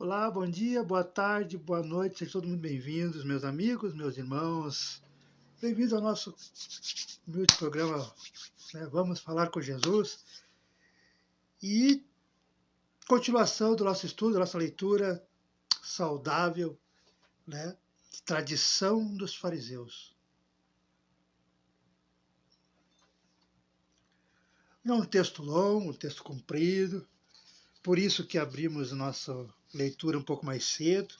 Olá, bom dia, boa tarde, boa noite, sejam todos muito bem-vindos, meus amigos, meus irmãos. Bem-vindos ao nosso humilde programa, né? Vamos falar com Jesus. E continuação do nosso estudo, da nossa leitura saudável, né? Tradição dos fariseus. Não é um texto longo, um texto comprido, por isso que abrimos nossa leitura um pouco mais cedo.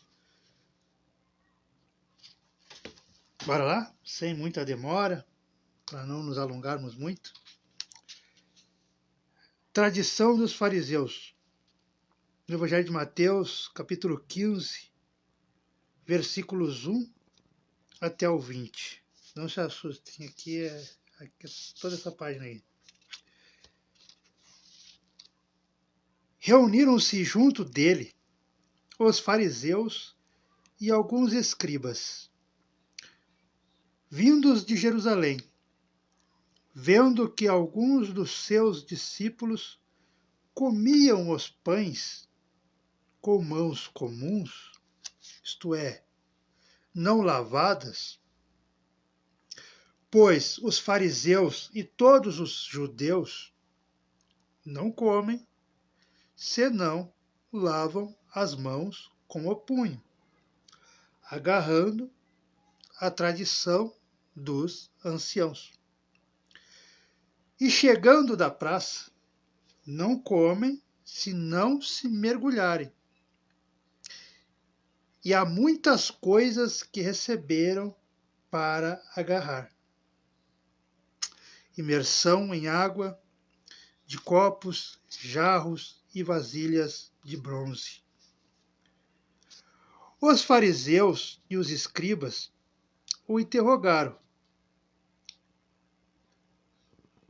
Bora lá? Sem muita demora, para não nos alongarmos muito. Tradição dos fariseus. No Evangelho de Mateus, capítulo 15, versículos 1 até o 20. Não se assustem, aqui é toda essa página aí. Reuniram-se junto dele os fariseus e alguns escribas, vindos de Jerusalém, vendo que alguns dos seus discípulos comiam os pães com mãos comuns, isto é, não lavadas, pois os fariseus e todos os judeus não comem, senão lavam as mãos com o punho, agarrando a tradição dos anciãos. E chegando da praça, não comem se não se mergulharem. E há muitas coisas que receberam para agarrar. Imersão em água, de copos, jarros e vasilhas de bronze. Os fariseus e os escribas o interrogaram.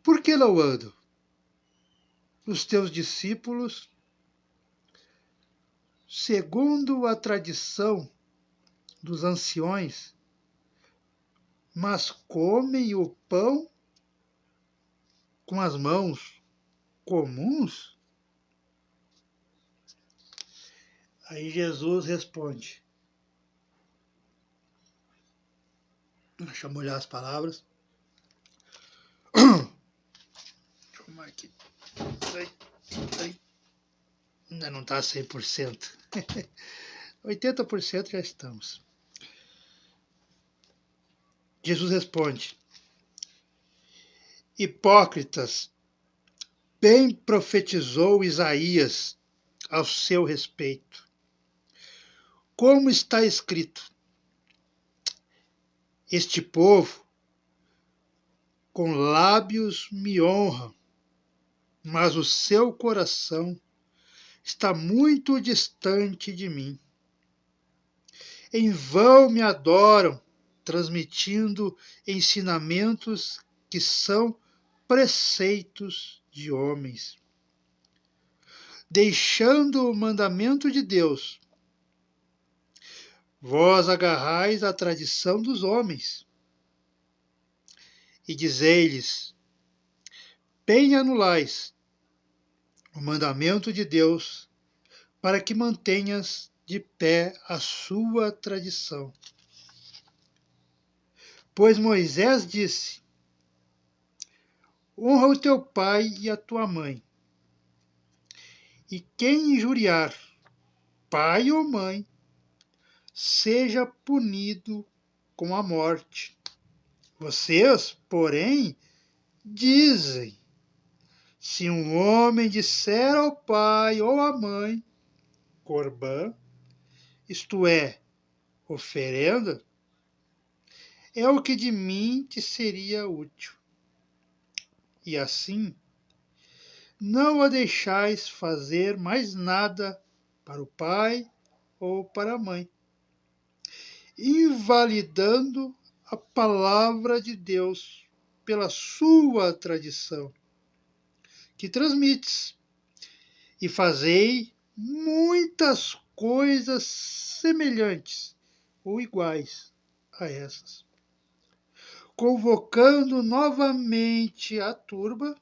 Por que não andam os teus discípulos segundo a tradição dos anciões, mas comem o pão com as mãos comuns? Aí Jesus responde. Deixa eu molhar as palavras. Deixa eu arrumar aqui. Ainda não está 100%. 80% já estamos. Jesus responde. Hipócritas, bem profetizou Isaías ao seu respeito. Como está escrito, este povo com lábios me honra, mas o seu coração está muito distante de mim. Em vão me adoram, transmitindo ensinamentos que são preceitos de homens. Deixando o mandamento de Deus, vós agarrais a tradição dos homens e dizei-lhes, bem anulais o mandamento de Deus para que mantenhas de pé a sua tradição. Pois Moisés disse, honra o teu pai e a tua mãe, e quem injuriar pai ou mãe, seja punido com a morte. Vocês, porém, dizem, se um homem disser ao pai ou à mãe, corbã, isto é, oferenda, é o que de mim te seria útil. E assim, não a deixais fazer mais nada para o pai ou para a mãe, invalidando a palavra de Deus pela sua tradição, que transmites, e fazei muitas coisas semelhantes ou iguais a essas. Convocando novamente a turba,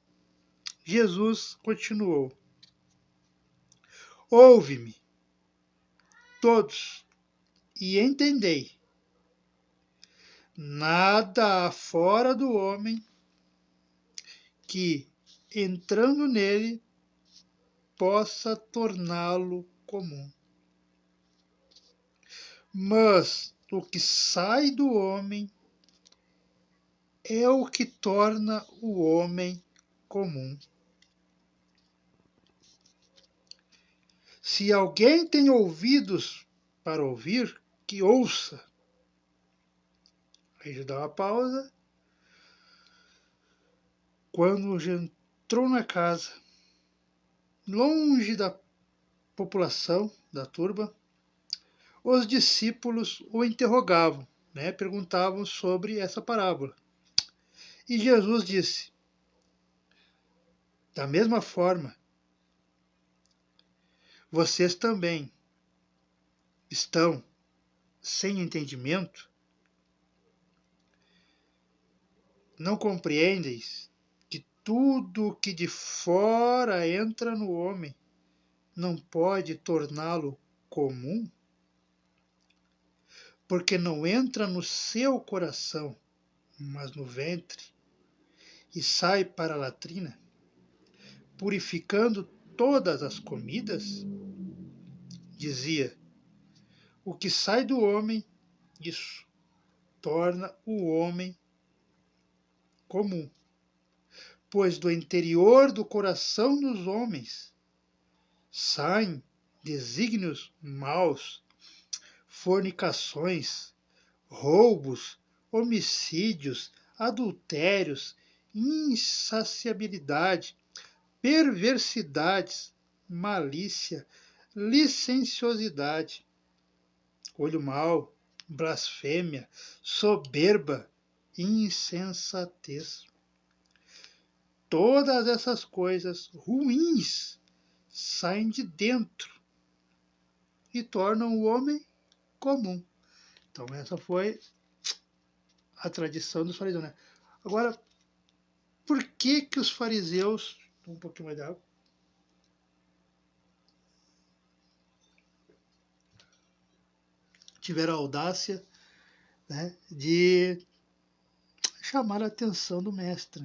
Jesus continuou. Ouve-me, todos e entendei: nada há fora do homem que, entrando nele, possa torná-lo comum. Mas o que sai do homem é o que torna o homem comum. Se alguém tem ouvidos para ouvir, que ouça. Aí ele dá uma pausa. Quando entrou na casa, longe da população, da turba, os discípulos o interrogavam, perguntavam sobre essa parábola. E Jesus disse: da mesma forma, vocês também estão sem entendimento? Não compreendeis que tudo que de fora entra no homem não pode torná-lo comum? Porque não entra no seu coração, mas no ventre, e sai para a latrina, purificando todas as comidas? Dizia: o que sai do homem, isso torna o homem comum. Pois do interior do coração dos homens saem desígnios maus, fornicações, roubos, homicídios, adultérios, insaciabilidade, perversidades, malícia, licenciosidade, olho mau, blasfêmia, soberba, insensatez. Todas essas coisas ruins saem de dentro e tornam o homem comum. Então essa foi a tradição dos fariseus, né? Agora, por que os fariseus, um pouquinho mais de água, tiveram a audácia, de chamar a atenção do mestre,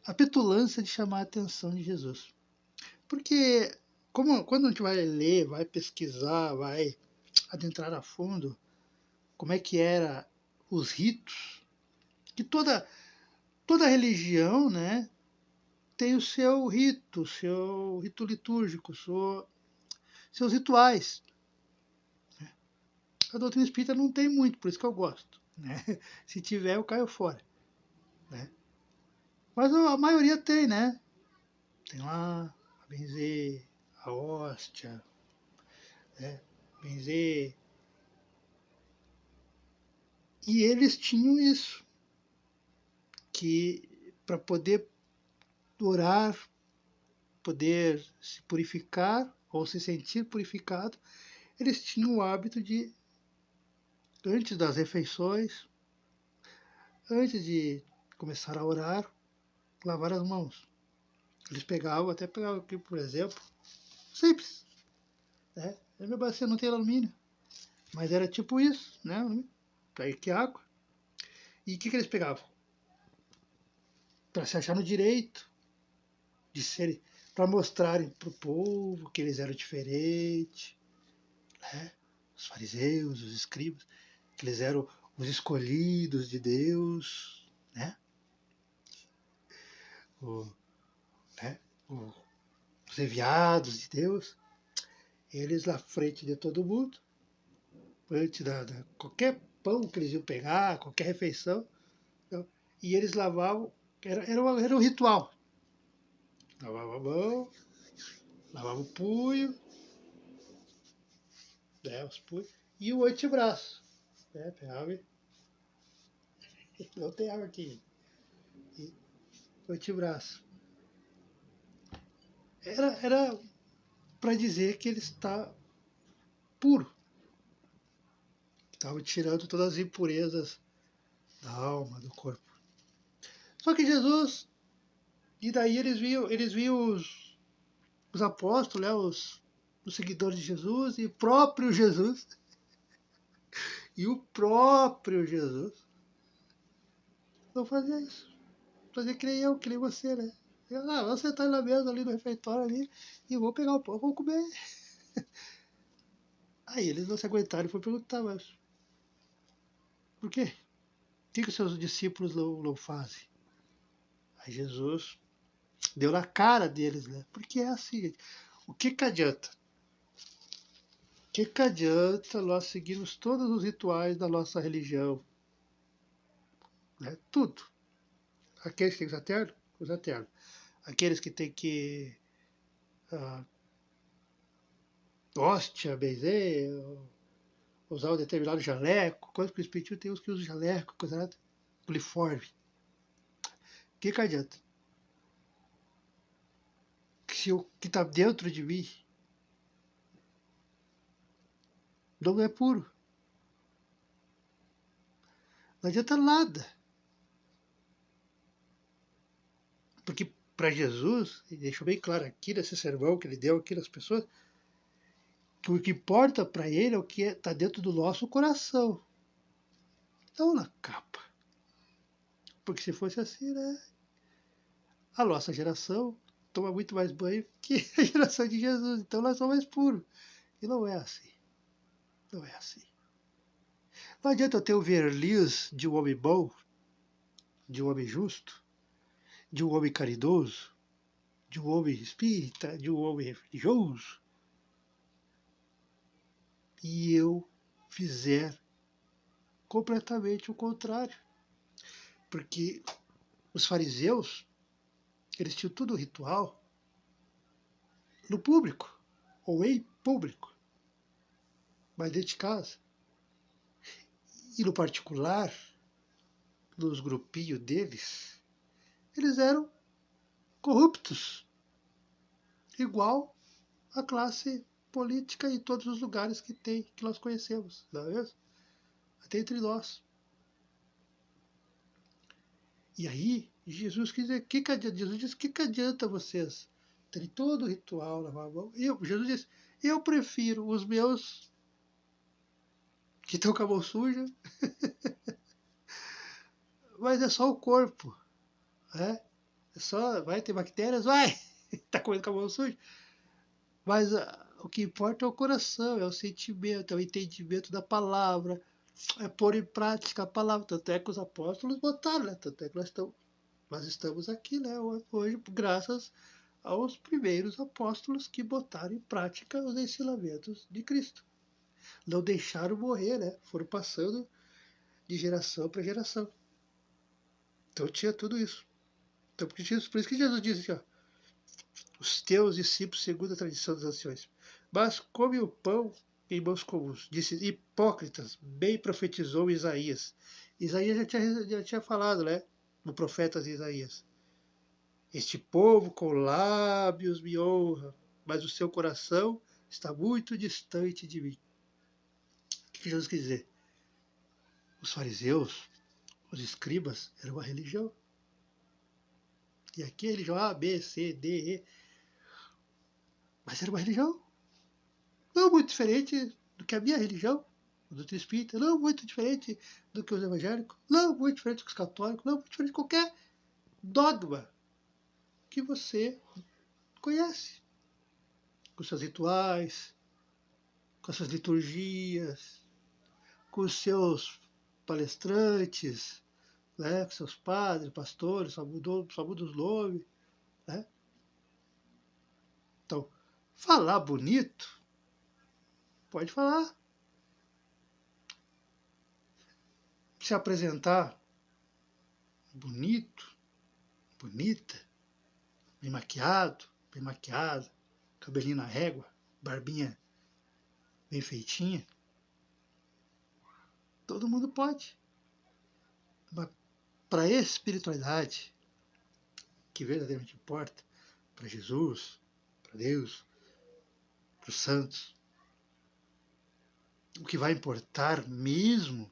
A petulância de chamar a atenção de Jesus. Porque quando a gente vai ler, vai pesquisar, vai adentrar a fundo como é que era os ritos, que toda religião, tem o seu rito litúrgico, seus rituais. A doutrina espírita não tem muito, por isso que eu gosto. Se tiver, eu caio fora. Mas a maioria tem, Tem lá a benzer a hóstia, benzer. E eles tinham isso, que para poder orar, poder se purificar ou se sentir purificado, eles tinham o hábito de, antes das refeições, antes de começar a orar, lavar as mãos. Eles pegavam aqui, por exemplo, simples, A minha bacia não tem alumínio, mas era tipo isso, Para ir que água. E o que eles pegavam? Para se achar no direito de serem, para mostrarem para o povo que eles eram diferentes, Os fariseus, os escribas, que eles eram os escolhidos de Deus, O, os enviados de Deus. Eles na frente de todo mundo, antes da qualquer pão que eles iam pegar, qualquer refeição, e eles lavavam, era um ritual. Lavava a mão, lavava o punho, os punhos, e o antebraço. Pegava e não tem água aqui. E o antebraço. Era para dizer que ele está puro. Estava tirando todas as impurezas da alma, do corpo. Só que Jesus, e daí eles viam os apóstolos, os seguidores de Jesus e o próprio Jesus. E o próprio Jesus vão fazer isso. Fazer que nem eu, que nem você, né? Vou sentar na mesa ali no refeitório ali e vou pegar o pão, vou comer. Aí eles não se aguentaram e foram perguntar, mas por quê? O que os seus discípulos não fazem? Aí Jesus deu na cara deles, né? Porque é assim, gente. O que adianta? O que adianta nós seguirmos todos os rituais da nossa religião? Né? Tudo. Aqueles que têm que usar terno, usa terno. Aqueles que têm que hóstia, benzer, usar um determinado jaleco, coisa que o Espiritismo tem uns que usam jaleco, coisa nada, uniforme. O que adianta? Se o que está dentro de mim não é puro, não adianta nada. Porque para Jesus, ele deixou bem claro aqui nesse sermão que ele deu aqui nas pessoas, que o que importa para ele é o que está dentro do nosso coração, não na capa. Porque se fosse assim, né? A nossa geração toma muito mais banho que a geração de Jesus, então nós somos mais puros. E não é assim. Não é assim. Não adianta eu ter o verniz de um homem bom, de um homem justo, de um homem caridoso, de um homem espírita, de um homem religioso, e eu fizer completamente o contrário. Porque os fariseus, eles tinham tudo ritual no público, ou em público, mas dentro de casa. E no particular, nos grupinhos deles, eles eram corruptos, igual a classe política em todos os lugares que tem, que nós conhecemos, não é mesmo? Até entre nós. E aí, Jesus quis dizer, Jesus disse, que adianta vocês terem todo o ritual, lavar a mão? Jesus disse, eu prefiro os meus que estão com a mão suja, mas é só o corpo, né? É só, vai ter bactérias, vai, tá comendo com a mão suja. Mas o que importa é o coração, é o sentimento, é o entendimento da palavra, é pôr em prática a palavra. Tanto é que os apóstolos botaram, né? Tanto é que nós estamos aqui, né? Hoje, graças aos primeiros apóstolos que botaram em prática os ensinamentos de Cristo. Não deixaram morrer, né? Foram passando de geração para geração. Então tinha tudo isso. Então, por isso que Jesus disse assim, ó, os teus discípulos segundo a tradição das nações. Mas come o pão em mãos comuns. Disse, hipócritas, bem profetizou Isaías. Isaías já tinha falado, né? No profeta Isaías. Este povo com lábios me honra, mas o seu coração está muito distante de mim. O que Jesus quis dizer? Os fariseus, os escribas, eram uma religião. E aqui a religião A, B, C, D, E. Mas era uma religião. Não muito diferente do que a minha religião, o do espírita, não muito diferente do que os evangélicos, não muito diferente dos católicos, não muito diferente de qualquer dogma que você conhece. Com seus rituais, com as suas liturgias, com os seus palestrantes, né, com seus padres, pastores, só mudou os nomes. Né? Então, falar bonito, pode falar. Se apresentar bonito, bonita, bem maquiado, bem maquiada, cabelinho na régua, barbinha bem feitinha, todo mundo pode. Mas para a espiritualidade, que verdadeiramente importa, para Jesus, para Deus, para os santos, o que vai importar mesmo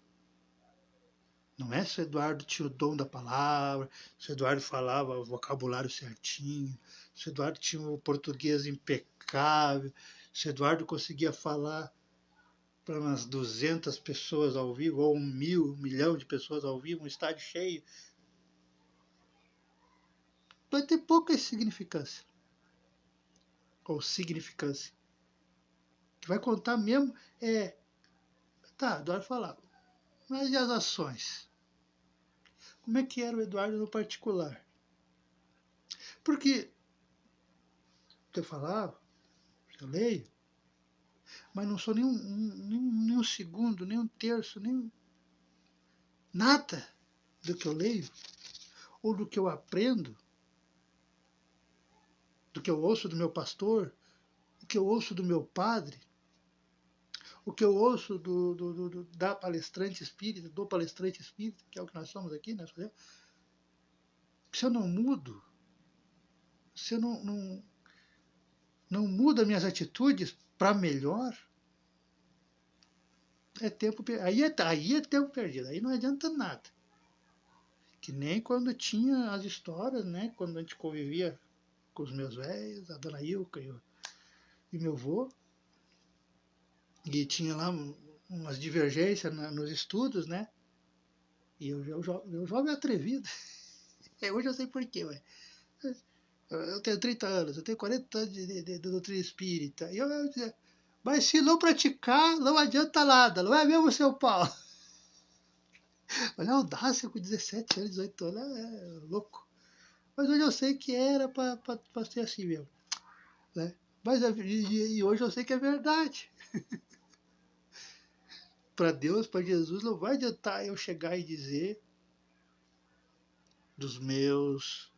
não é se o Eduardo tinha o dom da palavra, se o Eduardo falava o vocabulário certinho, se o Eduardo tinha o português impecável, Se Eduardo conseguia falar para umas 200 pessoas ao vivo, ou 1.000, 1 milhão de pessoas ao vivo, um estádio cheio, vai ter pouca significância. Ou significância. O que vai contar mesmo é... Tá, Eduardo falava. Mas e as ações? Como é que era o Eduardo no particular? Porque eu falava, eu leio, mas não sou nem um segundo, nem um terço, nem nada do que eu leio, ou do que eu aprendo, do que eu ouço do meu pastor, do que eu ouço do meu padre, o que eu ouço da palestrante espírita, do palestrante espírita, que é o que nós somos aqui, né? Se eu não mudo, se eu não mudo as minhas atitudes para melhor, é tempo aí é tempo perdido, aí não adianta nada. Que nem quando tinha as histórias, né? Quando a gente convivia com os meus velhos, a dona Ilka e meu avô, e tinha lá umas divergências nos estudos, né? E eu jovem atrevido. Hoje eu sei porquê, ué. Eu tenho 30 anos, eu tenho 40 anos de doutrina espírita. E eu dizia, mas se não praticar, não adianta nada, não é mesmo, seu Paulo? Olha a audácia com 17 anos, 18 anos, é louco. Mas hoje eu sei que era para ser assim mesmo. Né? Mas e hoje eu sei que é verdade. Para Deus, para Jesus, não vai adiantar eu chegar e dizer dos meus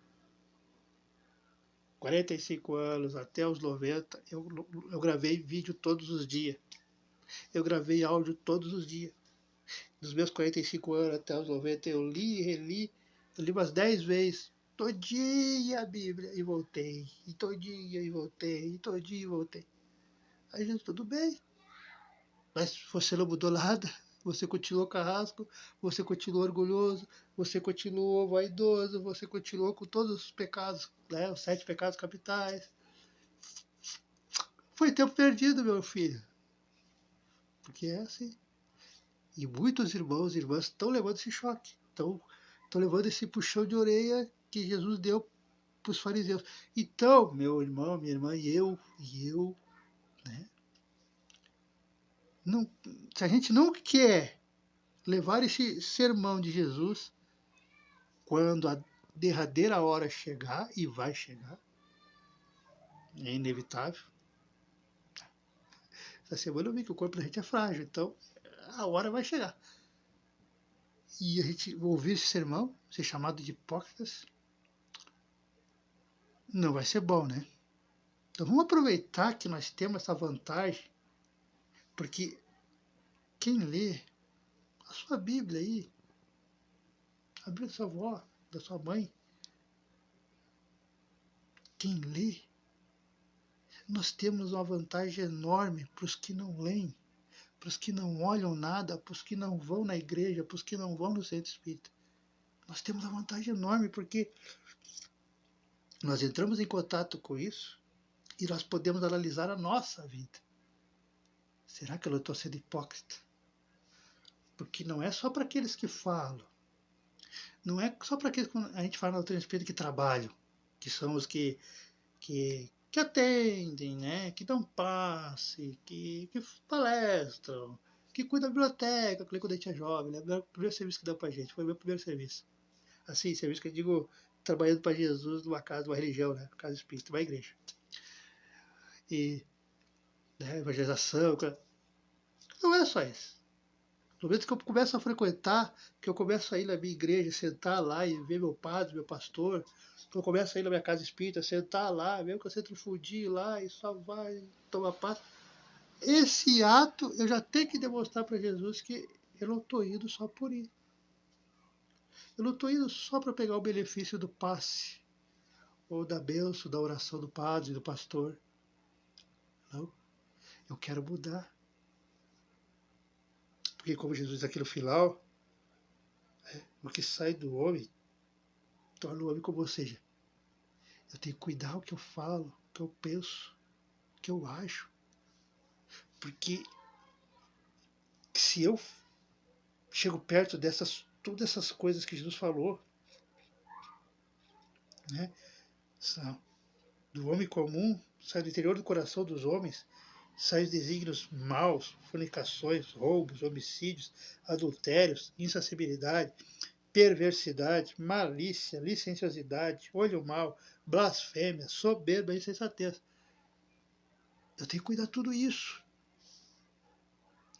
45 anos até os 90, eu gravei vídeo todos os dias. Eu gravei áudio todos os dias. Dos meus 45 anos até os 90, eu li e reli. Eu li umas 10 vezes. Todinha a Bíblia e voltei. E todinha e voltei. E todinha e voltei. Aí, gente, tudo bem. Mas você não mudou nada. Você continuou carrasco. Você continuou orgulhoso. Você continuou vaidoso. Você continuou com todos os pecados, né? Os 7 pecados capitais. Foi tempo perdido, meu filho. Porque é assim. E muitos irmãos e irmãs estão levando esse choque. Estão levando esse puxão de orelha que Jesus deu para os fariseus. Então, meu irmão, minha irmã, e eu, né? Não, se a gente não quer levar esse sermão de Jesus, quando a derradeira hora chegar, e vai chegar, é inevitável. Essa semana eu vi que o corpo da gente é frágil, então a hora vai chegar. E a gente ouvir esse sermão, ser chamado de hipócritas, não vai ser bom, né? Então vamos aproveitar que nós temos essa vantagem, porque quem lê a sua Bíblia aí, a Bíblia da sua avó, da sua mãe, quem lê, nós temos uma vantagem enorme para os que não leem, para os que não olham nada, para os que não vão na igreja, para os que não vão no centro espírita. Nós temos uma vantagem enorme porque nós entramos em contato com isso e nós podemos analisar a nossa vida. Será que eu estou sendo hipócrita? Porque não é só para aqueles que falam, não é só para aqueles que a gente fala na doutrina espírita que trabalham, que são os que atendem, né? Que dão passe, que palestram, que cuidam da biblioteca, que quando a gente é jovem, né? O primeiro serviço que deu pra gente foi o meu primeiro serviço. Assim, serviço que eu digo, trabalhando para Jesus numa casa, numa religião, né? Casa espírita, uma igreja. E, né, evangelização, não é só isso. No momento que eu começo a frequentar, que eu começo a ir na minha igreja, sentar lá e ver meu padre, meu pastor, que eu começo a ir na minha casa espírita, sentar lá, mesmo que eu sempre fudi lá e só vai tomar paz. Esse ato eu já tenho que demonstrar para Jesus que eu não estou indo só por ir. Eu não estou indo só para pegar o benefício do passe, ou da bênção, da oração do padre, do pastor. Não. Eu quero mudar. Porque como Jesus diz aqui no final, o que sai do homem torna o homem como, ou seja, eu tenho que cuidar o que eu falo, o que eu penso, o que eu acho. Porque se eu chego perto todas essas coisas que Jesus falou, né, são do homem comum, sai do interior do coração dos homens, saem os desígnios maus, fornicações, roubos, homicídios, adultérios, insacibilidade, perversidade, malícia, licenciosidade, olho mau, blasfêmia, soberba e insensatez. Eu tenho que cuidar de tudo isso.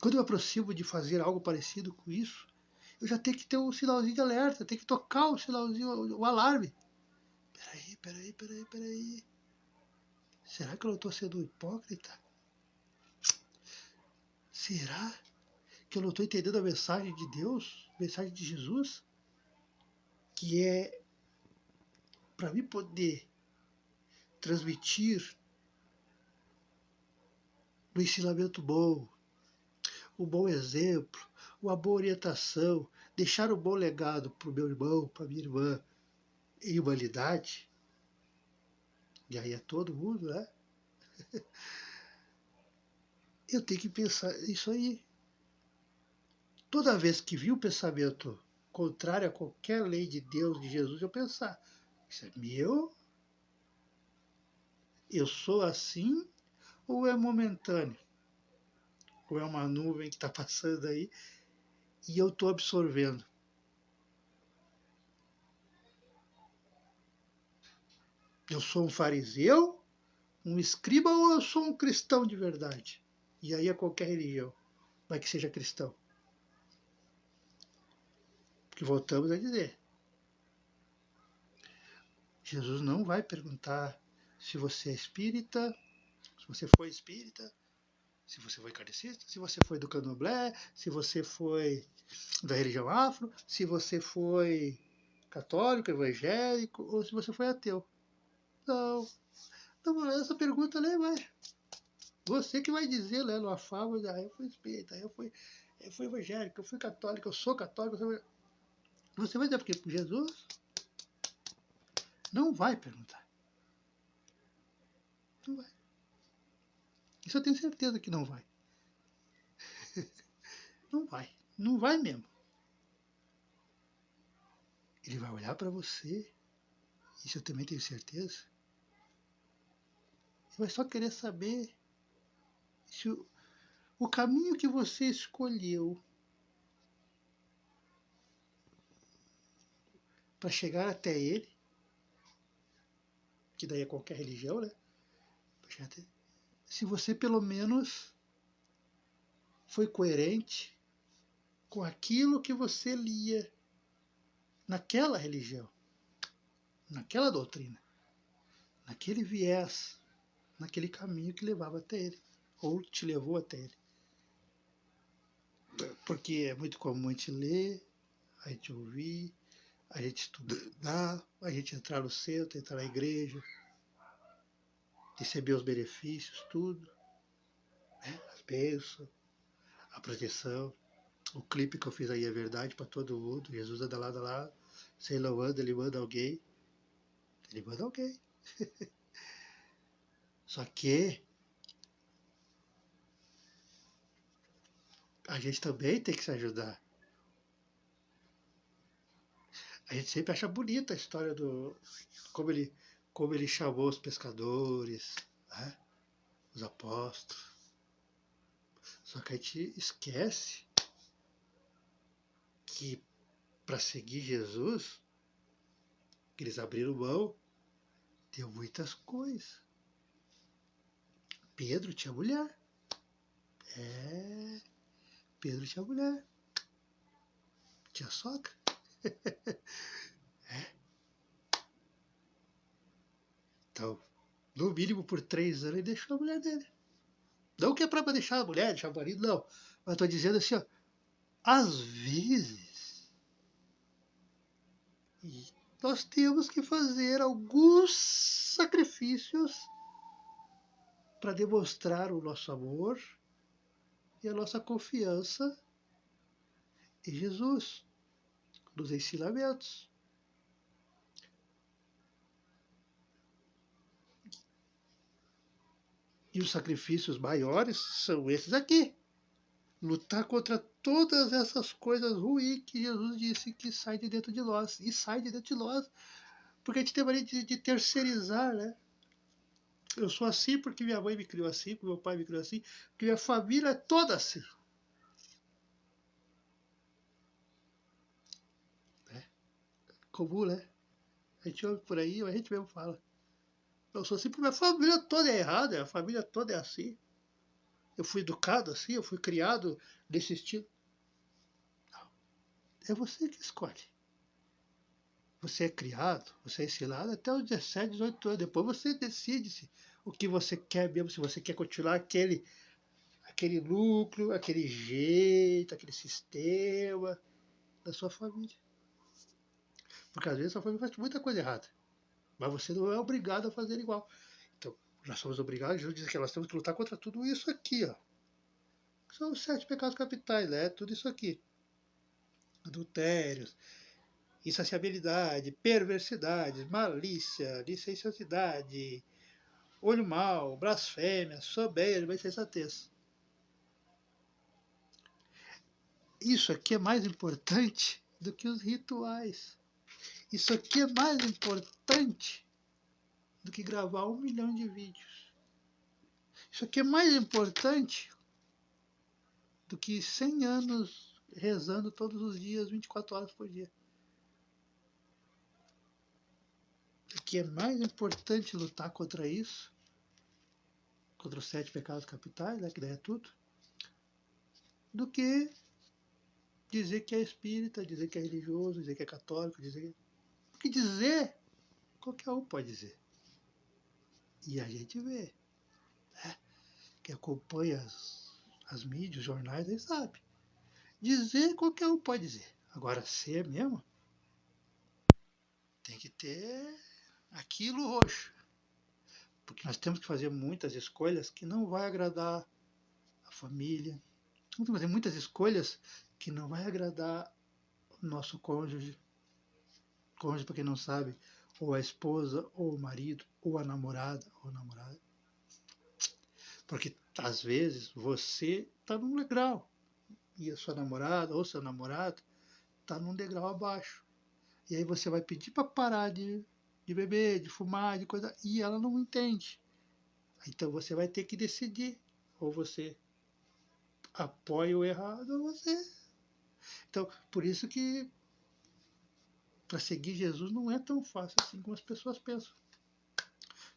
Quando eu me aproximo de fazer algo parecido com isso, eu já tenho que ter um sinalzinho de alerta, tenho que tocar o sinalzinho, o alarme. Peraí. Será que eu não estou sendo hipócrita? Será que eu não estou entendendo a mensagem de Deus, a mensagem de Jesus? Que é para mim poder transmitir o ensinamento bom, o bom exemplo, uma boa orientação, deixar um bom legado para o meu irmão, para a minha irmã em humanidade. E aí é todo mundo, né? Eu tenho que pensar isso aí. Toda vez que vi um pensamento contrário a qualquer lei de Deus, de Jesus, eu pensar, isso é meu? Eu sou assim? Ou é momentâneo? Ou é uma nuvem que está passando aí e eu estou absorvendo? Eu sou um fariseu, um escriba ou eu sou um cristão de verdade? E aí é qualquer religião, mas que seja cristão. Porque voltamos a dizer, Jesus não vai perguntar se você é espírita, se você foi espírita, se você foi kardecista, se você foi do candomblé, se você foi da religião afro, se você foi católico, evangélico ou se você foi ateu. Não, não, essa pergunta nem vai. Você que vai dizer, né, no afável, eu fui espírita, eu fui evangélico, eu fui católico, eu sou católico. Você vai dizer porque Jesus não vai perguntar. Não vai. Isso eu tenho certeza que não vai. Não vai. Não vai mesmo. Ele vai olhar para você, isso eu também tenho certeza. Ele vai só querer saber se o caminho que você escolheu para chegar até ele, que daí é qualquer religião, né? Se você pelo menos foi coerente com aquilo que você lia naquela religião, naquela doutrina, naquele viés, naquele caminho que levava até ele, ou te levou até ele. Porque é muito comum a gente ler, a gente ouvir, a gente estudar, a gente entrar no centro, entrar na igreja, receber os benefícios, tudo, né? As bênçãos, a proteção. O clipe que eu fiz aí é verdade para todo mundo. Jesus anda lado a lado. Se ele não anda, ele manda alguém. Ele manda alguém. Só que a gente também tem que se ajudar. A gente sempre acha bonita a história do como ele chamou os pescadores, né? Os apóstolos. Só que a gente esquece que para seguir Jesus, que eles abriram mão, deu muitas coisas. Pedro tinha mulher. É, Pedro tinha mulher. Tinha sogra. É. Então, no mínimo por 3 anos ele deixou a mulher dele. Não que é para deixar a mulher, deixar o marido, não. Mas estou dizendo assim, ó, às vezes nós temos que fazer alguns sacrifícios para demonstrar o nosso amor e a nossa confiança em Jesus, nos ensinamentos. E os sacrifícios maiores são esses aqui. Lutar contra todas essas coisas ruins que Jesus disse que sai de dentro de nós. E sai de dentro de nós. Porque a gente tem mania de terceirizar, né? Eu sou assim porque minha mãe me criou assim, porque meu pai me criou assim, porque minha família é toda assim. É comum, né? A gente ouve por aí, a gente mesmo fala. Eu sou assim porque minha família toda é errada, a família toda é assim. Eu fui educado assim, eu fui criado desse estilo. Não. É você que escolhe. Você é criado, você é ensinado até os 17, 18 anos. Depois você decide se o que você quer mesmo, se você quer continuar aquele núcleo, aquele jeito, aquele sistema da sua família. Porque às vezes a sua família faz muita coisa errada. Mas você não é obrigado a fazer igual. Então, nós somos obrigados, Jesus diz que nós temos que lutar contra tudo isso aqui, ó. São os 7 pecados capitais, né? Tudo isso aqui. Adultérios, insaciabilidade, perversidade, malícia, licenciosidade, olho mau, blasfêmia, soberba, insensatez. Isso aqui é mais importante do que os rituais. Isso aqui é mais importante do que gravar 1 milhão de vídeos. Isso aqui é mais importante do que 100 anos rezando todos os dias, 24 horas por dia. Isso aqui é mais importante lutar contra isso, contra os 7 pecados capitais, né, que daí é tudo, do que dizer que é espírita, dizer que é religioso, dizer que é católico, dizer... Porque dizer, qualquer um pode dizer. E a gente vê, né? Que acompanha as mídias, os jornais, aí sabe. Dizer, qualquer um pode dizer. Agora, ser mesmo, tem que ter aquilo roxo. Porque nós temos que fazer muitas escolhas que não vai agradar a família. Temos que fazer muitas escolhas que não vai agradar o nosso cônjuge. Cônjuge, para quem não sabe, ou a esposa, ou o marido, ou a namorada, ou namorada. Porque às vezes você está num degrau e a sua namorada ou seu namorado está num degrau abaixo. E aí você vai pedir para parar de beber, de fumar, de coisa, e ela não entende. Então você vai ter que decidir. Ou você apoia o errado, ou você. Então, por isso que para seguir Jesus não é tão fácil assim como as pessoas pensam.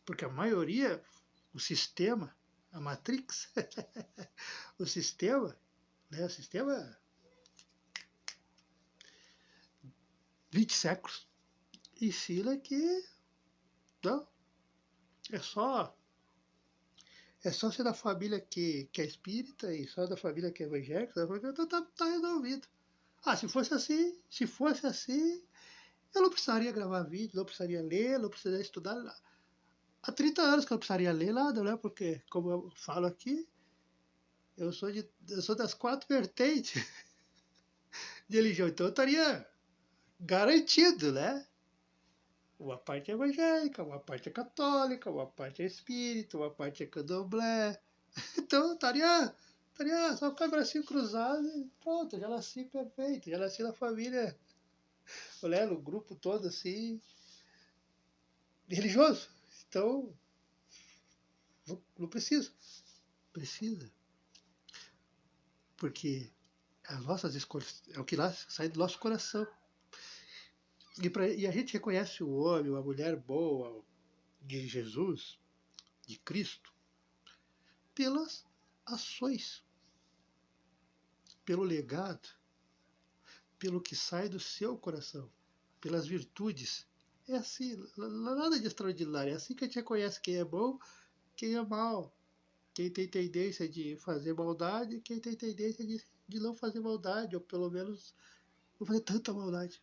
Porque a maioria, o sistema, a Matrix, o sistema, né? O sistema 20 séculos ensina que não, é só ser da família que é espírita e só da família que é evangélica, tá resolvido. Ah, se fosse assim, eu não precisaria gravar vídeo, não precisaria ler, não precisaria estudar. Há 30 anos que eu não precisaria ler nada, né? Porque, como eu falo aqui, eu sou das 4 vertentes de religião, então eu estaria garantido, né? Uma parte é evangélica, uma parte é católica, uma parte é espírita, uma parte é candomblé. Então estaria só com o bracinho cruzado e pronto, já nasci perfeito, já nasci na família, olha, no grupo todo assim, religioso. Então, não preciso. Precisa. Porque as nossas escolhas é o que lá sai do nosso coração. E a gente reconhece o homem, a mulher boa de Jesus, de Cristo, pelas ações, pelo legado, pelo que sai do seu coração, pelas virtudes. É assim, nada de extraordinário. É assim que a gente reconhece quem é bom, quem é mal. Quem tem tendência de fazer maldade, quem tem tendência de não fazer maldade, ou pelo menos não fazer tanta maldade.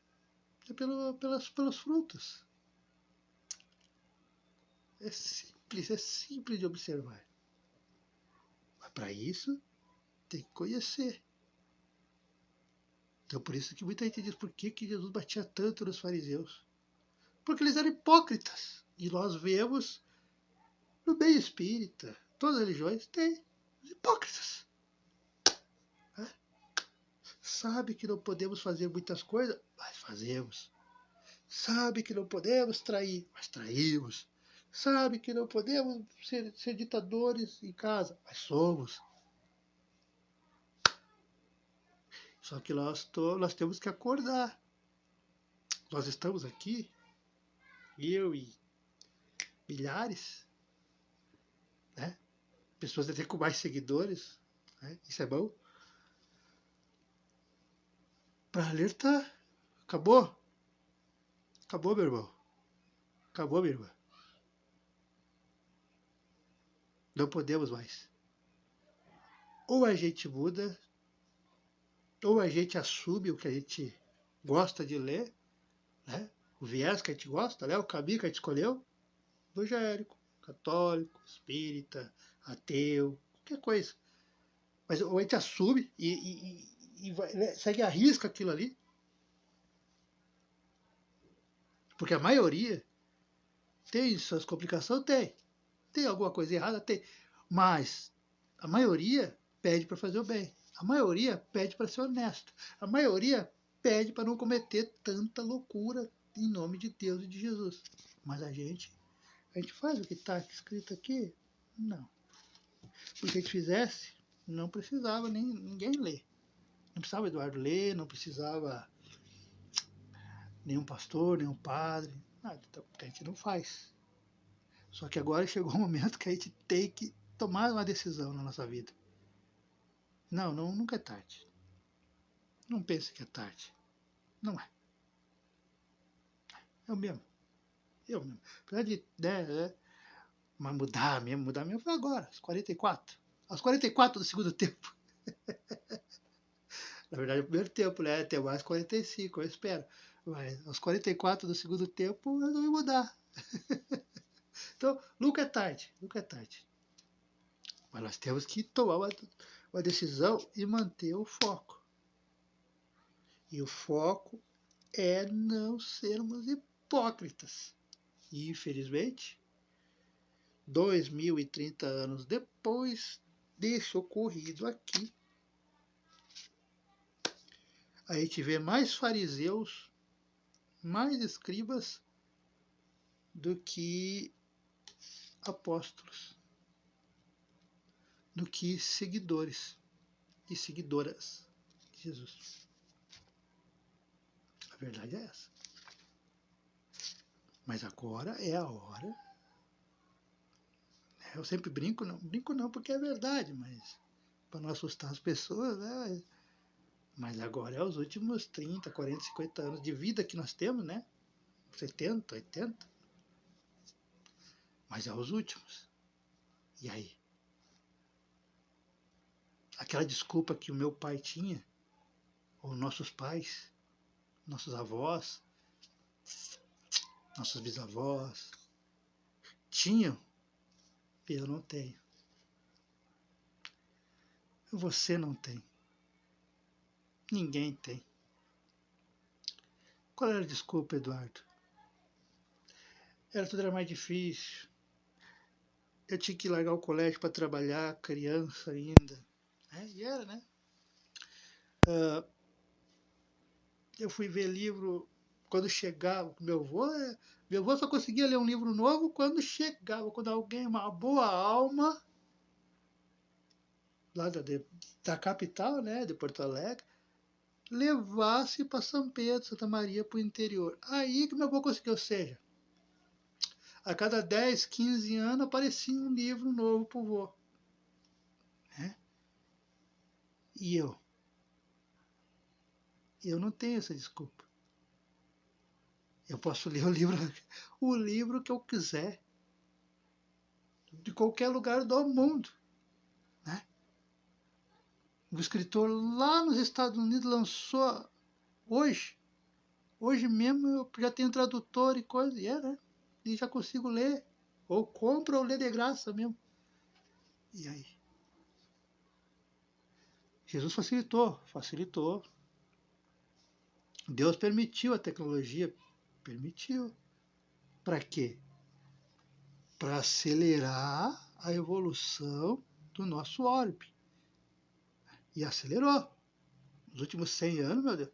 É pelos frutos. É simples de observar. Mas para isso, tem que conhecer. Então por isso que muita gente diz por que Jesus batia tanto nos fariseus. Porque eles eram hipócritas. E nós vemos no meio espírita, Todas as religiões têm os hipócritas. Sabe que não podemos fazer muitas coisas, mas fazemos. Sabe que não podemos trair, mas traímos. Sabe que não podemos ser ditadores em casa, mas somos. Só que nós temos que acordar. Nós estamos aqui, eu e milhares, né? Pessoas até com mais seguidores, né? Isso é bom. Para alertar. Acabou? Acabou, meu irmão. Acabou, minha irmã. Não podemos mais. Ou a gente muda, ou a gente assume o que a gente gosta de ler, né? O viés que a gente gosta, né? O caminho que a gente escolheu, evangélico, católico, espírita, ateu, qualquer coisa. Mas ou a gente assume e vai, né? Segue a risca aquilo ali, porque a maioria tem suas complicações, tem alguma coisa errada, tem, mas a maioria pede para fazer o bem, a maioria pede para ser honesto, a maioria pede para não cometer tanta loucura em nome de Deus e de Jesus. Mas a gente faz o que está escrito aqui? Não. Porque se a gente fizesse, não precisava nem ninguém ler. Não precisava Eduardo ler, não precisava nenhum pastor, nenhum padre, nada, porque a gente não faz. Só que agora chegou o momento que a gente tem que tomar uma decisão na nossa vida. Não, nunca é tarde. Não pense que é tarde. Não é. Eu mesmo. Apesar de, né, mas mudar mesmo foi agora, aos 44. Aos 44 do segundo tempo. Na verdade, é o primeiro tempo, né? Tem mais 45, eu espero. Mas aos 44 do segundo tempo, eu resolvi mudar. Então, nunca é tarde, nunca é tarde. Mas nós temos que tomar uma decisão e manter o foco. E o foco é não sermos hipócritas. E, infelizmente, 2030 anos depois desse ocorrido aqui, a gente vê mais fariseus, mais escribas do que apóstolos, do que seguidores e seguidoras de Jesus. A verdade é essa. Mas agora é a hora. Eu sempre brinco não porque é verdade, mas para não assustar as pessoas, né? Mas agora é os últimos 30, 40, 50 anos de vida que nós temos, né? 70, 80. Mas é os últimos. E aí? Aquela desculpa que o meu pai tinha, ou nossos pais, nossos avós, nossos bisavós, tinham, eu não tenho. Você não tem. Ninguém tem. Qual era a desculpa, Eduardo? Tudo era mais difícil. Eu tinha que largar o colégio para trabalhar, criança ainda. E era, né? Eu fui ver livro quando chegava. Meu avô só conseguia ler um livro novo quando chegava, quando alguém, uma boa alma, lá da capital, né, de Porto Alegre, levasse para São Pedro, Santa Maria, para o interior. Aí que meu avô conseguiu, ou seja, a cada 10, 15 anos aparecia um livro novo para o vô. Né? E eu não tenho essa desculpa. Eu posso ler o livro que eu quiser, de qualquer lugar do mundo. Né? O escritor lá nos Estados Unidos lançou hoje mesmo eu já tenho tradutor e coisa, né? E já consigo ler, ou compro ou ler de graça mesmo. E aí? Jesus facilitou. Deus permitiu a tecnologia, permitiu. Para quê? Para acelerar a evolução do nosso orbe. E acelerou. Nos últimos 100 anos, meu Deus,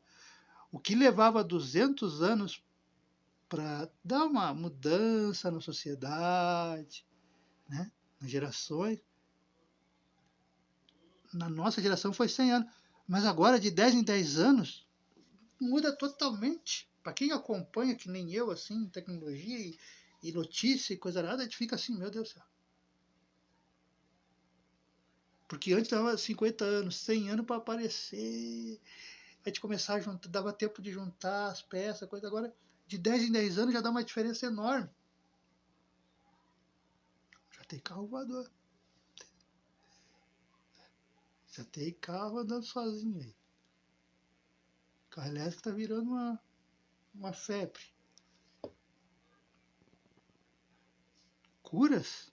o que levava 200 anos para dar uma mudança na sociedade, né, nas gerações, na nossa geração foi 100 anos. Mas agora, de 10 em 10 anos, muda totalmente. Para quem acompanha, que nem eu, assim, tecnologia e notícia e coisa nada, a gente fica assim, meu Deus do céu. Porque antes dava 50 anos, 100 anos para aparecer. A gente começar a juntar, dava tempo de juntar as peças, coisa. Agora, de 10 em 10 anos já dá uma diferença enorme. Já tem carro voador. Já tem carro andando sozinho aí. Carro elétrico está virando uma febre. Curas?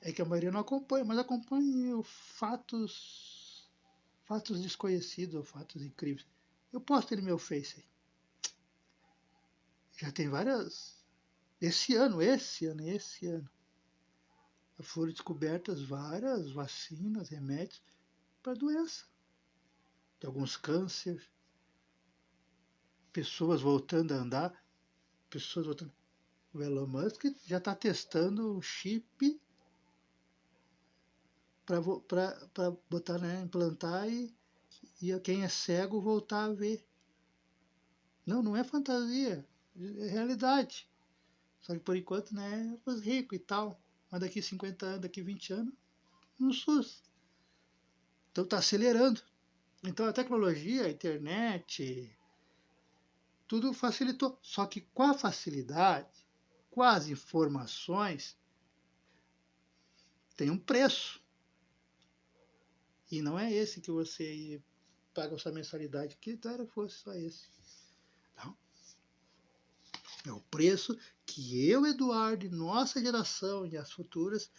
É que a maioria não acompanha, mas acompanha fatos desconhecidos ou fatos incríveis. Eu posto no meu Face aí. Já tem várias. Esse ano, foram descobertas várias vacinas, remédios para doença. De alguns cânceres, pessoas voltando a andar, pessoas voltando. O Elon Musk já está testando um chip para botar, né, implantar e quem é cego voltar a ver. Não, não é fantasia, é realidade. Só que por enquanto, né, é os ricos e tal. Mas daqui 50 anos, daqui 20 anos, no SUS. Então está acelerando. Então a tecnologia, a internet, tudo facilitou. Só que com a facilidade, com as informações, tem um preço. E não é esse que você paga a sua mensalidade, que era fosse só esse. Não. É o preço que eu, Eduardo, e nossa geração e as futuras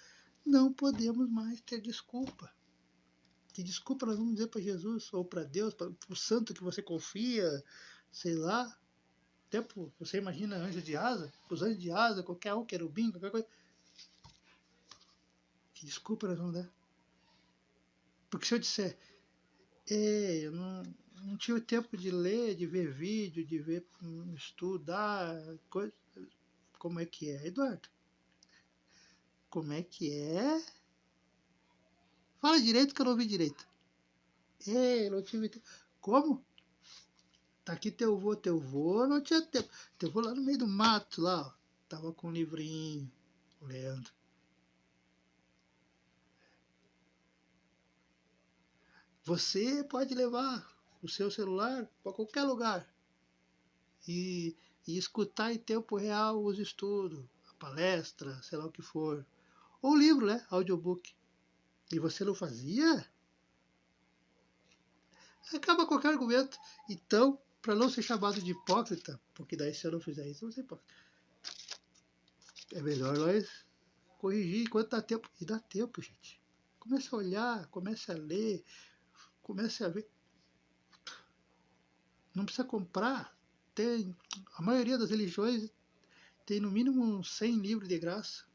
não podemos mais ter desculpa. Que desculpa nós vamos dizer para Jesus, ou para Deus, para o santo que você confia, sei lá. Até você imagina anjos de asa, os anjos de asa, qualquer um, querubim, qualquer coisa. Que desculpa nós vamos dar? Porque se eu disser, eu não tive tempo de ler, de ver vídeo, de ver, estudar, coisa. Como é que é, Eduardo? Como é que é? Fala direito que eu não ouvi direito. Não tive tempo. Como? Tá aqui teu vô não tinha tempo. Teu vô lá no meio do mato, lá, ó, tava com um livrinho, lendo. Você pode levar o seu celular para qualquer lugar e escutar em tempo real os estudos, a palestra, sei lá o que for. Ou livro, né? Audiobook. E você não fazia? Acaba qualquer argumento. Então, para não ser chamado de hipócrita, porque daí se eu não fizer isso, eu vou ser hipócrita. É melhor nós corrigir enquanto dá tempo. E dá tempo, gente. Comece a olhar, comece a ler, comece a ver. Não precisa comprar. Tem, a maioria das religiões tem no mínimo uns 100 livros de graça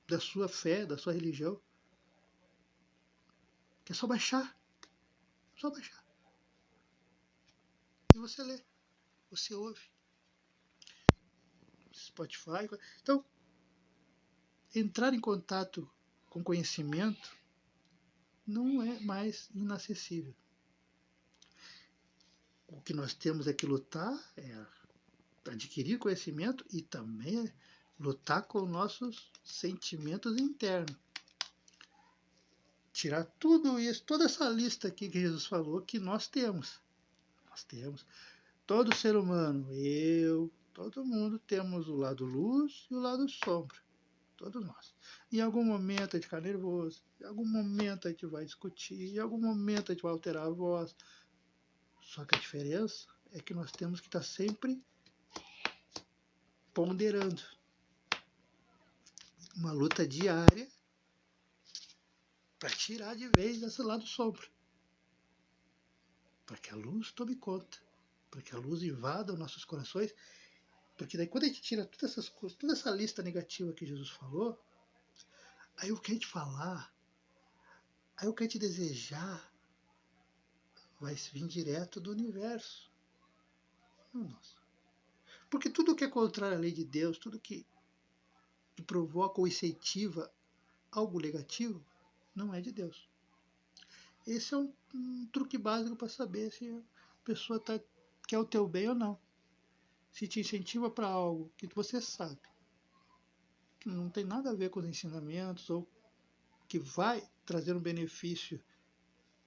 da sua fé, da sua religião. Que é só baixar. Só baixar. E você lê. Você ouve. Spotify. Então, entrar em contato com conhecimento não é mais inacessível. O que nós temos é que lutar, é adquirir conhecimento e também lutar com nossos sentimentos internos. Tirar tudo isso, toda essa lista aqui que Jesus falou que nós temos. Nós temos. Todo ser humano, todo mundo temos o lado luz e o lado sombra. Todos nós. Em algum momento a gente fica nervoso, em algum momento a gente vai discutir, em algum momento a gente vai alterar a voz. Só que a diferença é que nós temos que estar sempre ponderando. Uma luta diária para tirar de vez esse lado sombra. Para que a luz tome conta. Para que a luz invada os nossos corações. Porque daí quando a gente tira toda essa lista negativa que Jesus falou, Aí eu quero te falar, aí eu quero te desejar, vai vir direto do universo. Nossa. Porque tudo que é contrário à lei de Deus, tudo que provoca ou incentiva algo negativo, não é de Deus. Esse é um truque básico para saber se a pessoa quer o teu bem ou não. Se te incentiva para algo que você sabe que não tem nada a ver com os ensinamentos ou que vai trazer um benefício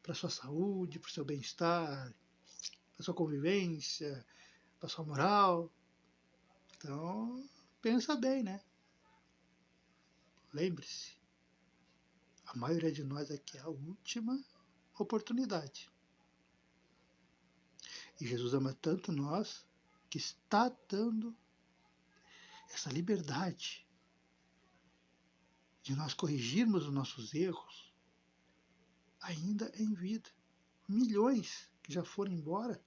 para a sua saúde, para o seu bem-estar, para a sua convivência, para a sua moral. Então, pensa bem, né? Lembre-se, a maioria de nós aqui é a última oportunidade. E Jesus ama tanto nós que está dando essa liberdade de nós corrigirmos os nossos erros ainda em vida. Milhões que já foram embora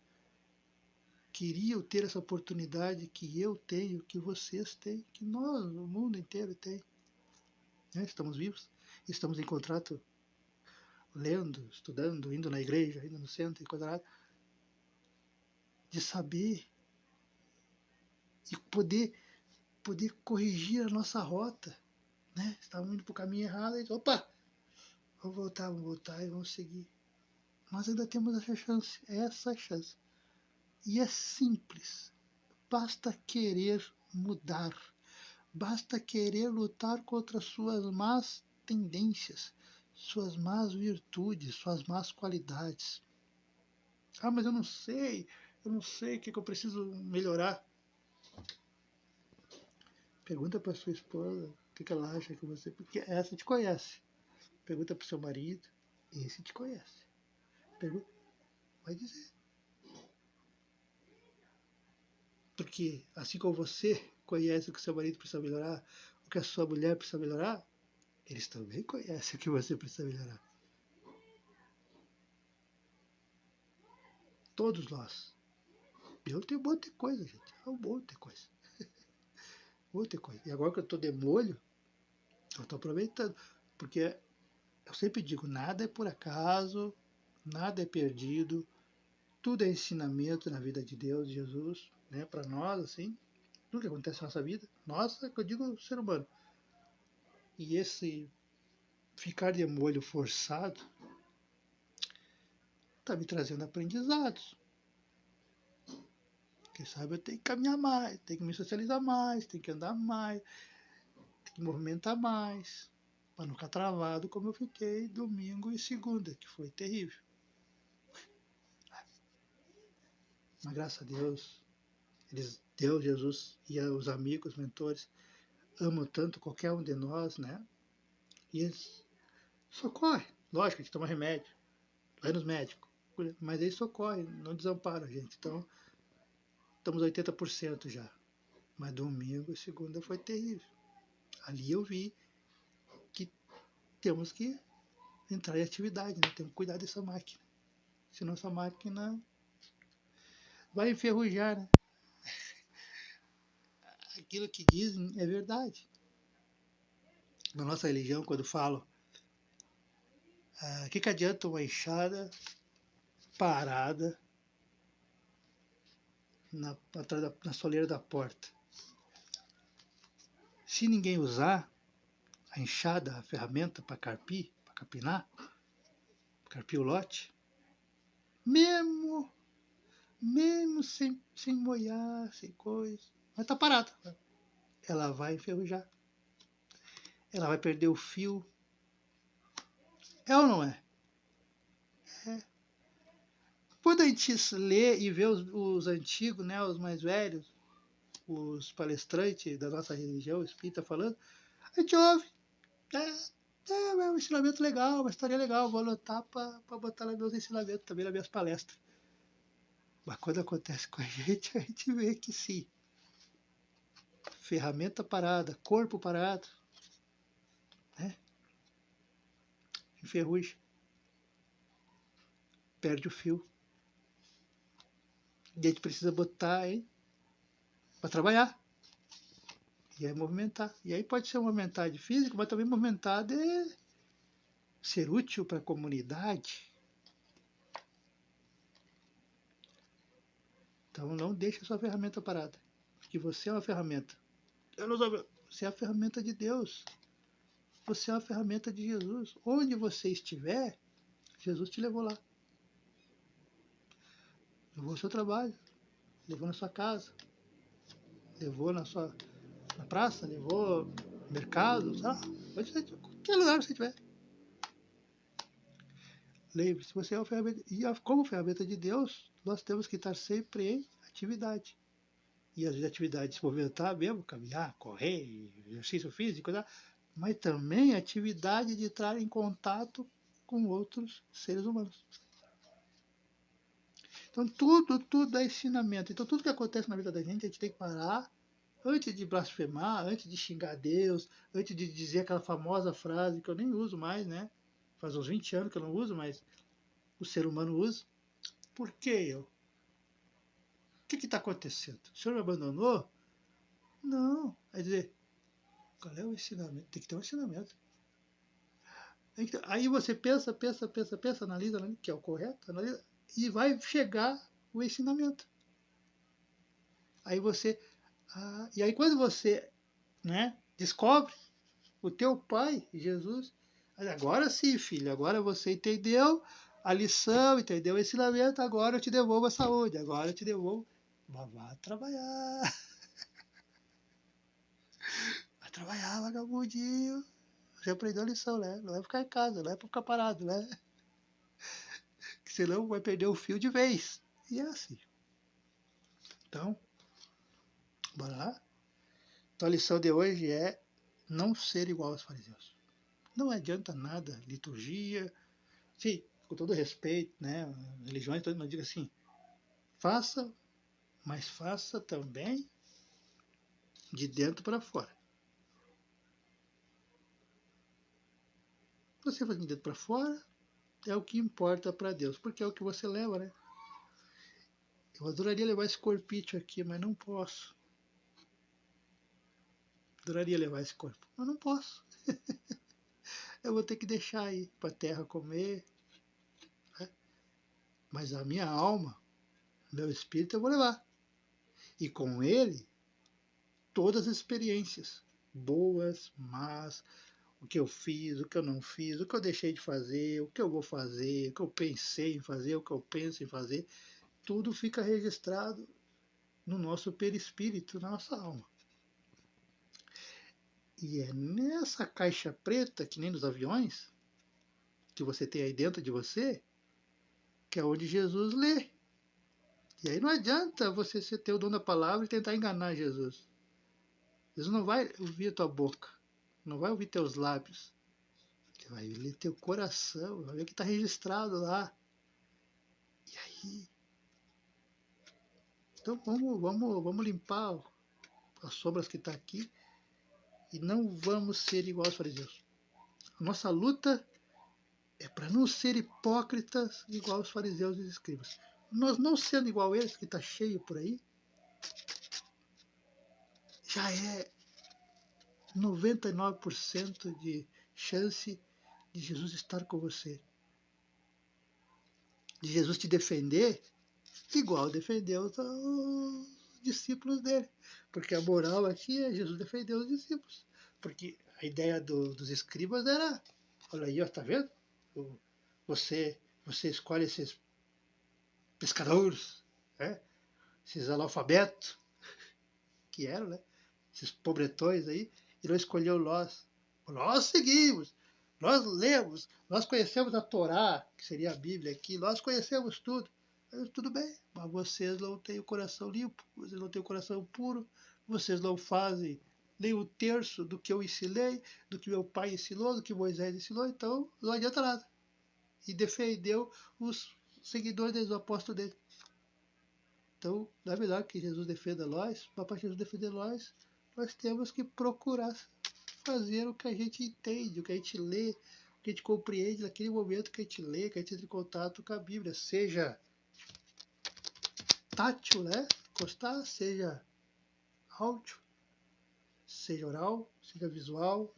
queriam ter essa oportunidade que eu tenho, que vocês têm, que nós, o mundo inteiro tem. Né? Estamos vivos, estamos em contrato, lendo, estudando, indo na igreja, indo no centro, enquadrado, de saber e poder corrigir a nossa rota. Né? Estávamos indo para o caminho errado e opa, vamos voltar e vamos seguir. Nós ainda temos essa chance. E é simples. Basta querer mudar. Basta querer lutar contra suas más tendências, suas más virtudes, suas más qualidades. Ah, mas eu não sei o que eu preciso melhorar. Pergunta para sua esposa o que ela acha que você. Porque essa te conhece. Pergunta para o seu marido, esse te conhece. Pergunta, vai dizer. Porque assim como você conhece o que seu marido precisa melhorar, o que a sua mulher precisa melhorar, eles também conhecem o que você precisa melhorar. Todos nós. Eu tenho um monte de coisa, gente. Um monte de coisa. Um monte de coisa. E agora que eu estou de molho, eu estou aproveitando. Porque eu sempre digo, nada é por acaso, nada é perdido, tudo é ensinamento na vida de Deus, de Jesus, né? Para nós, assim, tudo que acontece na nossa vida, nossa, que eu digo ser humano. E esse ficar de molho forçado está me trazendo aprendizados. Quem sabe eu tenho que caminhar mais, tenho que me socializar mais, tenho que andar mais, tenho que movimentar mais, para não ficar travado como eu fiquei domingo e segunda, que foi terrível. Mas graças a Deus, Deus, Jesus e os amigos, mentores, amam tanto qualquer um de nós, né? E eles socorrem. Lógico, a gente toma remédio, vai nos médicos, mas eles socorrem, não desamparam a gente. Então, estamos 80% já. Mas domingo e segunda foi terrível. Ali eu vi que temos que entrar em atividade, né? Temos que cuidar dessa máquina. Senão essa máquina vai enferrujar, né? Aquilo que dizem é verdade. Na nossa religião, quando falam, que adianta uma enxada parada na soleira da porta? Se ninguém usar a enxada, a ferramenta para capinar, carpir o lote, mesmo sem molhar, sem coisa, mas tá parada. Ela vai enferrujar. Ela vai perder o fio. É ou não é? É. Quando a gente lê e vê os antigos, né, os mais velhos, os palestrantes da nossa religião espírita falando, a gente ouve. É um ensinamento legal, uma história legal, vou anotar para botar nos meus ensinamentos, também nas minhas palestras. Mas quando acontece com a gente vê que sim. Ferramenta parada, corpo parado, né? Enferruja. Perde o fio. E a gente precisa botar, hein, para trabalhar. que é movimentar. E aí pode ser movimentar de físico, mas também movimentar de ser útil para a comunidade. Então não deixe a sua ferramenta parada, porque você é uma ferramenta. Você é a ferramenta de Deus. Você é a ferramenta de Jesus. Onde você estiver, Jesus te levou lá. Levou ao seu trabalho, levou na sua casa, levou na praça, levou no mercado, qualquer lugar que você estiver. Lembre-se, você é uma ferramenta. E como ferramenta de Deus, nós temos que estar sempre em atividade. E as atividades se movimentar mesmo, caminhar, correr, exercício físico, né? Mas também atividade de entrar em contato com outros seres humanos. Então tudo é ensinamento. Então tudo que acontece na vida da gente, a gente tem que parar antes de blasfemar, antes de xingar Deus, antes de dizer aquela famosa frase que eu nem uso mais, né? Faz uns 20 anos que eu não uso, mas o ser humano usa. Por que eu? O que está acontecendo? O senhor me abandonou? Não. Quer dizer, qual é o ensinamento? Tem que ter um ensinamento. Aí você pensa, analisa, que é o correto, analisa, e vai chegar o ensinamento. Aí você. E aí quando você, né, descobre o teu pai, Jesus, agora sim, filho, agora você entendeu a lição, entendeu o ensinamento, agora eu te devolvo a saúde, agora eu te devolvo. Mas vá trabalhar. Vai trabalhar, vagabundinho. Você aprendeu a lição, né? Não é ficar em casa, não é pra ficar parado, né? Que senão vai perder o fio de vez. E é assim. Então, bora lá? Então a lição de hoje é não ser igual aos fariseus. Não adianta nada, liturgia, sim, com todo respeito, né? Religiões, todo mundo diz assim, faça, mas faça também de dentro para fora. Você faz de dentro para fora é o que importa para Deus, porque é o que você leva, né? Eu adoraria levar esse corpício aqui, mas não posso. Adoraria levar esse corpo, mas não posso. Eu vou ter que deixar aí para a terra comer. Né? Mas a minha alma, meu espírito, eu vou levar. E com ele, todas as experiências, boas, más, o que eu fiz, o que eu não fiz, o que eu deixei de fazer, o que eu vou fazer, o que eu pensei em fazer, o que eu penso em fazer, tudo fica registrado no nosso perispírito, na nossa alma. E é nessa caixa preta, que nem nos aviões, que você tem aí dentro de você, que é onde Jesus lê. E aí não adianta você ter o dom da palavra e tentar enganar Jesus. Jesus não vai ouvir a tua boca, não vai ouvir teus lábios. Ele vai ler teu coração, vai ver o que está registrado lá. E aí? Então vamos limpar as sombras que estão aqui e não vamos ser igual aos fariseus. A nossa luta é para não ser hipócritas igual aos fariseus e os escribas. Nós não sendo igual a eles, que está cheio por aí, já é 99% de chance de Jesus estar com você. De Jesus te defender, igual defendeu os discípulos dele. Porque a moral aqui é Jesus defender os discípulos. Porque a ideia dos escribas era, olha aí, ó, tá vendo? Você escolhe esses pescadores, né? Esses analfabetos, que eram, né? Esses pobretões aí, e não escolheu nós. Nós seguimos, nós lemos, nós conhecemos a Torá, que seria a Bíblia aqui, nós conhecemos tudo. Tudo bem, mas vocês não têm o coração limpo, vocês não têm o coração puro, vocês não fazem nem um terço do que eu ensinei, do que meu pai ensinou, do que Moisés ensinou, então não adianta nada. E defendeu os seguidores do apóstolo dele. Então, não é melhor que Jesus defenda nós, mas para Jesus defender nós temos que procurar fazer o que a gente entende, o que a gente lê, o que a gente compreende naquele momento que a gente lê, que a gente entra em contato com a Bíblia, seja tátil, né? Encostar, seja áudio, seja oral, seja visual,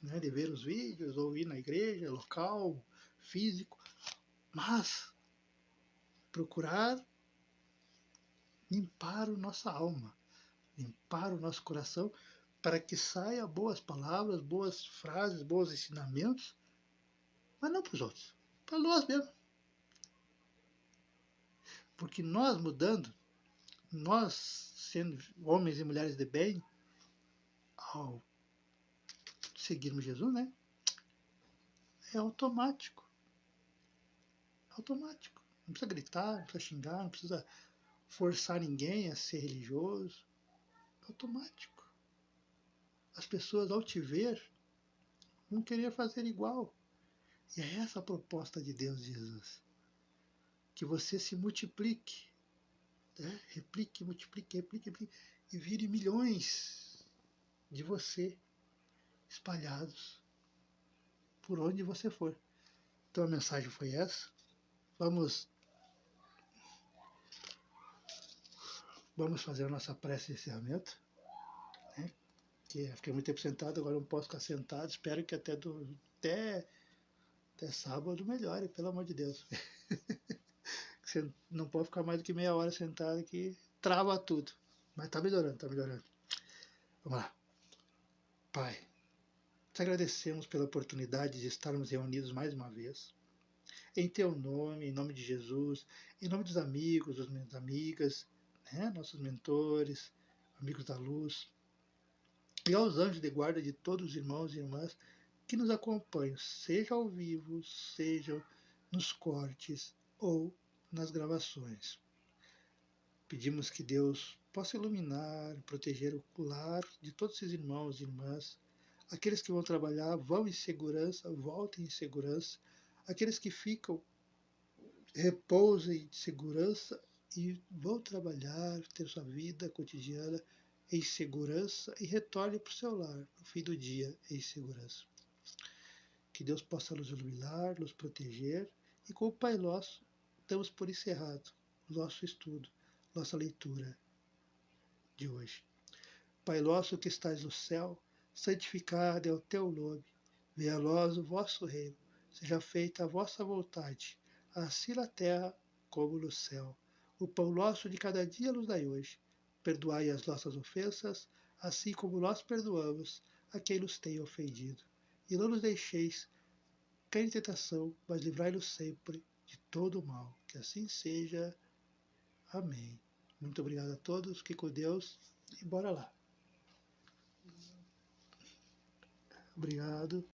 né, de ver os vídeos, ou ir na igreja, local, físico, mas procurar limpar a nossa alma, limpar o nosso coração, para que saia boas palavras, boas frases, bons ensinamentos, mas não para os outros, para nós mesmos. Porque nós mudando, nós sendo homens e mulheres de bem, ao seguirmos Jesus, né? É automático. Automático. Não precisa gritar, não precisa xingar, não precisa forçar ninguém a ser religioso. É automático. As pessoas, ao te ver, vão querer fazer igual. E é essa a proposta de Deus, de Jesus. Que você se multiplique. Né? Replique, multiplique, replique, replique. E vire milhões de você espalhados por onde você for. Então a mensagem foi essa. Vamos fazer a nossa prece de encerramento. Né? Que eu fiquei muito tempo sentado, agora não posso ficar sentado. Espero que até sábado melhore, pelo amor de Deus. Você não pode ficar mais do que meia hora sentado que trava tudo. Mas tá melhorando, tá melhorando. Vamos lá. Pai, te agradecemos pela oportunidade de estarmos reunidos mais uma vez. Em teu nome, em nome de Jesus, em nome dos amigos, das minhas amigas, né, nossos mentores, amigos da luz, e aos anjos de guarda de todos os irmãos e irmãs que nos acompanham, seja ao vivo, seja nos cortes ou nas gravações. Pedimos que Deus possa iluminar, proteger o lar de todos esses irmãos e irmãs. Aqueles que vão trabalhar, vão em segurança, voltem em segurança. Aqueles que ficam, repousem em segurança e vão trabalhar, ter sua vida cotidiana em segurança e retornem para o seu lar no fim do dia em segurança. Que Deus possa nos iluminar, nos proteger, e com o Pai Nosso damos por encerrado o nosso estudo, nossa leitura de hoje. Pai nosso que estais no céu, santificado é o teu nome. Venha a nós o vosso reino. Seja feita a vossa vontade, assim na terra como no céu. O pão nosso de cada dia nos dai hoje. Perdoai as nossas ofensas, assim como nós perdoamos a quem nos tem ofendido. E não nos deixeis cair em tentação, mas livrai-nos sempre de todo o mal. Que assim seja. Amém. Muito obrigado a todos. Fiquem com Deus e bora lá. Obrigado.